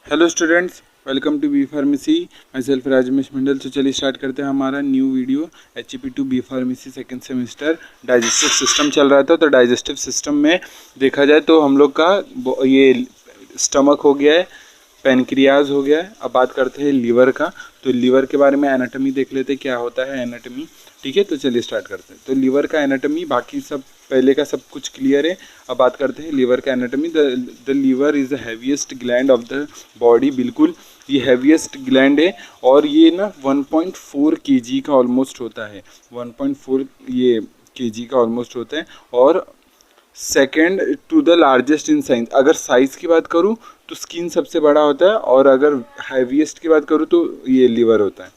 Hello students, welcome to B pharmacy. Myself Rajmesh Mandal. तो चलिए start करते हैं हमारा new video. HEP2 B pharmacy second semester digestive system चल रहा था। तो डाइजेस्टिव सिस्टम में देखा जाए तो हम लोग का ये स्टमक हो गया है, पेनक्रियाज हो गया है। अब बात करते हैं लीवर का। तो लीवर के बारे में एनाटॉमी देख लेते हैं, क्या होता है एनाटॉमी। ठीक है, तो चलिए स्टार्ट करते हैं। तो लीवर का एनाटॉमी, बाकी सब पहले का सब कुछ क्लियर है। अब बात करते हैं लीवर का anatomy. The liver is the heaviest gland of the body. बिल्कुल ये हैवीएस्ट ग्लैंड है और ये ना 1.4 kg का ऑलमोस्ट होता है। 1.4 ये kg का ऑलमोस्ट होता है और second to the largest in size. अगर साइज़ की बात करूँ तो स्किन सबसे बड़ा होता है, और अगर हैवीएस्ट की बात करूँ तो ये लीवर होता है।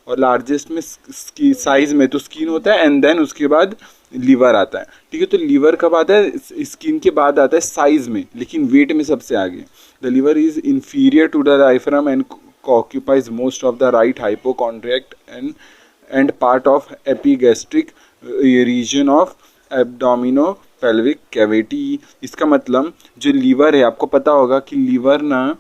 और लार्जेस्ट में साइज में तो स्किन होता है, एंड देन उसके बाद लीवर आता है। ठीक है, तो लीवर कब आता है? स्किन के बाद आता है साइज में, लेकिन वेट में सबसे आगे। The liver is inferior to the diaphragm and occupies most of the right hypochondriac and part of epigastric region of abdominopelvic cavity। इसका मतलब जो लीवर है, आपको पता होगा कि लीवर ना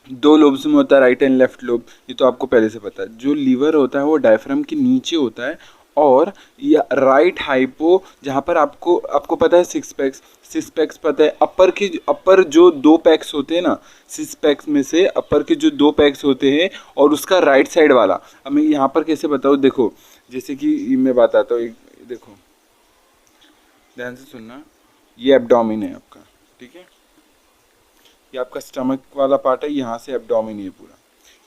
दो लोब्स में होता है, राइट एंड लेफ्ट लोब। ये तो आपको पहले से पता है। जो लीवर होता है वो डायफ्राम के नीचे होता है, और या राइट हाइपो, जहाँ पर आपको पता है सिक्स पैक्स पता है। अपर जो दो पैक्स होते हैं ना, सिक्स पैक्स में से अपर के जो दो पैक्स होते हैं, और उसका राइट साइड वाला। अब मैं यहाँ पर कैसे बताऊँ, देखो जैसे कि मैं बताता हूँ। देखो ध्यान से सुनना, ये एब्डोमिन है आपका। ठीक है, ये आपका स्टमक वाला पार्ट है, यहाँ से एब्डोमिन है पूरा।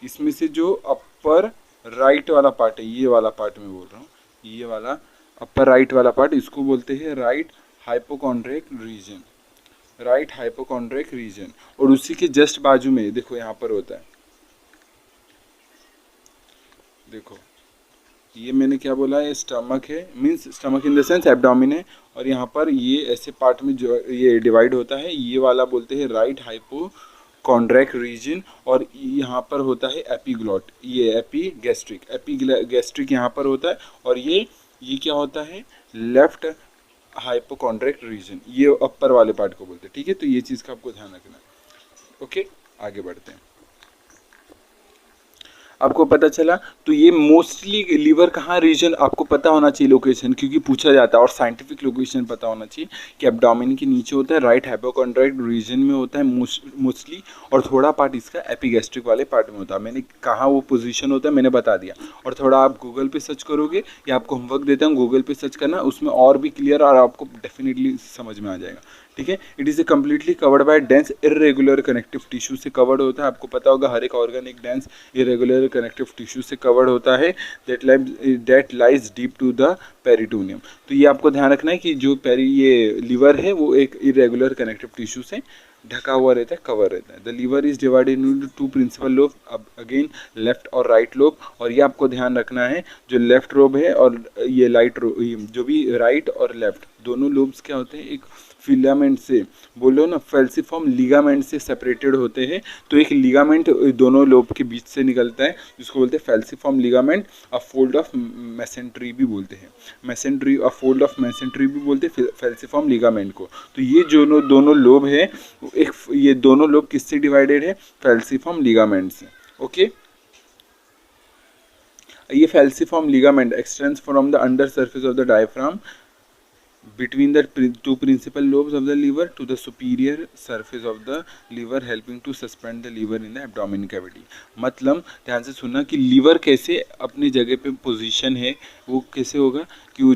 इसमें से जो अपर राइट वाला पार्ट है, ये वाला पार्ट मैं बोल रहा हूँ, ये वाला अपर राइट वाला पार्ट, इसको बोलते हैं right hypochondriac region. Right hypochondriac region. और उसी के जस्ट बाजू में देखो यहाँ पर होता है, देखो ये मैंने क्या बोला, ये स्टमक है, means stomach in the sense abdomen है। और यहाँ पर ये ऐसे पार्ट में जो ये डिवाइड होता है, ये वाला बोलते हैं राइट हाइपोकॉन्ड्रियक रीजन। और यहाँ पर होता है एपीग्लॉट, ये एपीगैस्ट्रिक यहाँ पर होता है। और ये क्या होता है, लेफ्ट हाइपोकॉन्ड्रियक रीजन, ये अपर वाले पार्ट को बोलते हैं। ठीक है, तो ये चीज़ का आपको ध्यान रखना है। ओके, आगे बढ़ते हैं। आपको पता चला, तो ये मोस्टली लीवर कहाँ रीजन आपको पता होना चाहिए लोकेशन, क्योंकि पूछा जाता है। और साइंटिफिक लोकेशन पता होना चाहिए कि एब्डोमिन के नीचे होता है, राइट हाइपोकॉन्ड्रियक रीजन में होता है मोस्टली। और थोड़ा पार्ट इसका एपिगैस्ट्रिक वाले पार्ट में होता है। मैंने कहाँ वो पोजीशन होता है मैंने बता दिया। और थोड़ा आप गूगल पे सर्च करोगे, या आपको होमवर्क देता हूँ गूगल पे सर्च करना, उसमें और भी क्लियर और आपको डेफिनेटली समझ में आ जाएगा। ठीक है, it is a completely covered by dense irregular connective tissue से कवर्ड होता है। आपको पता होगा हर एक ऑर्गन एक डेंस इरेगुलर कनेक्टिव टिश्यू से कवर्ड होता है, that lies deep to the peritoneum. तो ये आपको ध्यान रखना है कि जो ये लीवर है वो एक इरेगुलर कनेक्टिव टिश्यू से ढका हुआ रहता है, कवर रहता है। The liver is divided into two principal lobe, अब अगेन लेफ्ट और राइट लोब। और ये आपको ध्यान रखना है, जो लेफ्ट लोब है और ये जो भी राइट और लेफ्ट दोनों लोब्स क्या होते हैं, एक फिलामेंट से, बोलो ना फेल्सिफॉर्म लिगामेंट से सेपरेटेड होते हैं। तो एक लिगामेंट दोनों लोब के बीच से निकलता है, जिसको बोलते हैं falciform ligament. A fold of mesentery भी बोलते हैं, mesentery, a fold of mesentery भी बोलते हैं फेल्सिफॉर्म लिगामेंट को। तो ये जो दोनों लोब है, ये दोनों लोब किससे डिवाइडेड है? फेल्सिफॉर्म लिगामेंट से। ओके, ये falciform ligament extends from the under surface of the diaphragm between the two principal lobes of the liver to the superior surface of the liver, helping to suspend the liver in the abdominal cavity। मतलब ध्यान से सुनना कि liver कैसे अपनी जगह पे position है, वो कैसे होगा कि वो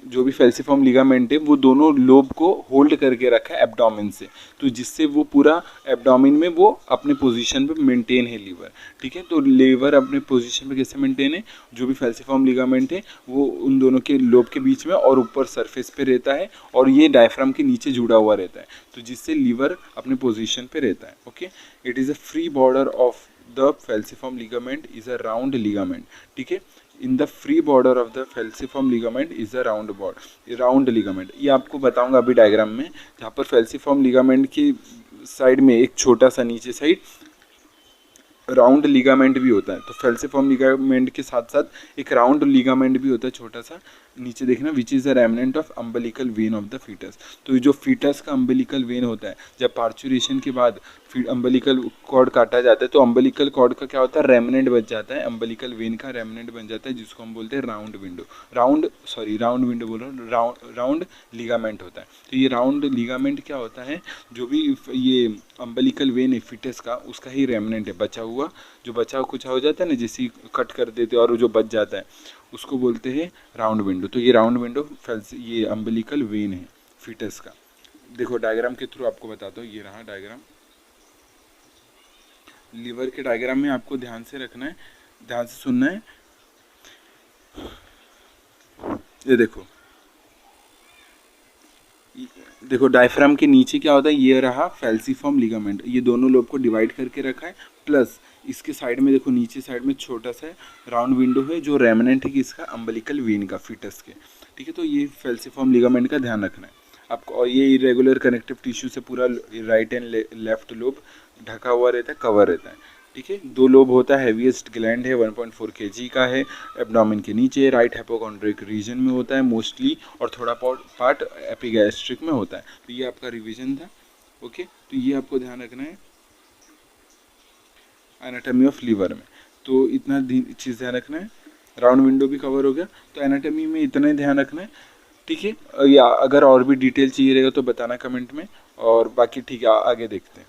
जो भी फेल्सिफॉर्म लिगामेंट है वो दोनों लोब को होल्ड करके रखा है एब्डोमिन से, तो जिससे वो पूरा एब्डोमिन में वो अपने पोजीशन पे मेंटेन है लीवर। ठीक है, तो लीवर अपने पोजीशन पे कैसे मेंटेन है, जो भी फेल्सिफॉर्म लिगामेंट है वो उन दोनों के लोब के बीच में और ऊपर सरफेस पे रहता है, और ये डायफ्राम के नीचे जुड़ा हुआ रहता है, तो जिससे लीवर अपने पोजीशन पे रहता है। Okay, it is a free border of the falciform ligament is a round ligament. ठीक है, in the free border of the falciform ligament is a round ligament. ये आपको बताऊंगा अभी डायग्राम में, जहाँ पर फेल्सिफॉर्म लिगामेंट की साइड में एक छोटा सा नीचे साइड राउंड लिगामेंट भी होता है। तो फेल्सिफॉर्म लिगामेंट के साथ साथ एक राउंड लिगामेंट भी होता है छोटा सा, नीचे देखना, which is the remnant of umbilical vein of the foetus. तो ये जो फीटस का अम्बिलिकल वेन होता है, जब पार्चुरेशन के बाद अम्बिलिकल कॉर्ड काटा जाता है तो अम्बिलिकल कॉर्ड का क्या होता है, रेमनेंट बच जाता है, अम्बिलिकल वेन का रेमनेंट बन जाता है, जिसको हम बोलते हैं राउंड विंडो, राउंड विंडो बोल रहा हूँ, राउंड लिगामेंट होता है। तो ये राउंड लिगामेंट क्या होता है, जो भी ये अम्बिलिकल वेन है फीटस का, उसका ही रेमनेंट है, बचा हुआ, जो बचा कुछ हो जाता है ना, जैसे कट कर देते और जो बच जाता है उसको बोलते हैं राउंड विंडो। तो ये राउंड विंडो ये अम्बिलिकल वेन है फीटस का। देखो डायग्राम के थ्रू आपको बताता हूँ, ये रहा डायग्राम। लीवर के डायग्राम में आपको ध्यान से रखना है, ध्यान से सुनना है। ये देखो डायफ्राम के नीचे क्या होता है, ये रहा फैल्सीफॉर्म लिगामेंट, ये दोनों लोब को डिवाइड करके रखा है, प्लस इसके साइड में देखो, नीचे साइड में छोटा सा राउंड विंडो है, जो रेमनेंट है किसका, अम्बिलिकल वेन का, फीटस के। ठीक है, तो ये फैल्सीफॉर्म लिगामेंट का ध्यान रखना है आपको। और ये इरेगुलर कनेक्टिव टिश्यू से पूरा राइट एंड लेफ्ट लोब ढका हुआ रहता है, कवर रहता है। ठीक है, 2 लोब होता है, हैवीएस्ट ग्लैंड है 1.4 kg का है, एब्डोमेन के नीचे राइट हाइपोकॉन्ड्रिक रीजन में होता है मोस्टली, और थोड़ा पार्ट एपिगैस्ट्रिक में होता है। तो ये आपका रिवीजन था। ओके, तो ये आपको ध्यान रखना है एनाटॉमी ऑफ लीवर में। तो इतना चीज़ ध्यान रखना है, राउंड विंडो भी कवर हो गया, तो एनाटॉमी में इतना ही ध्यान रखना है। ठीक है, या अगर और भी डिटेल चाहिए रहेगा तो बताना कमेंट में, और बाकी ठीक है, आगे देखते हैं।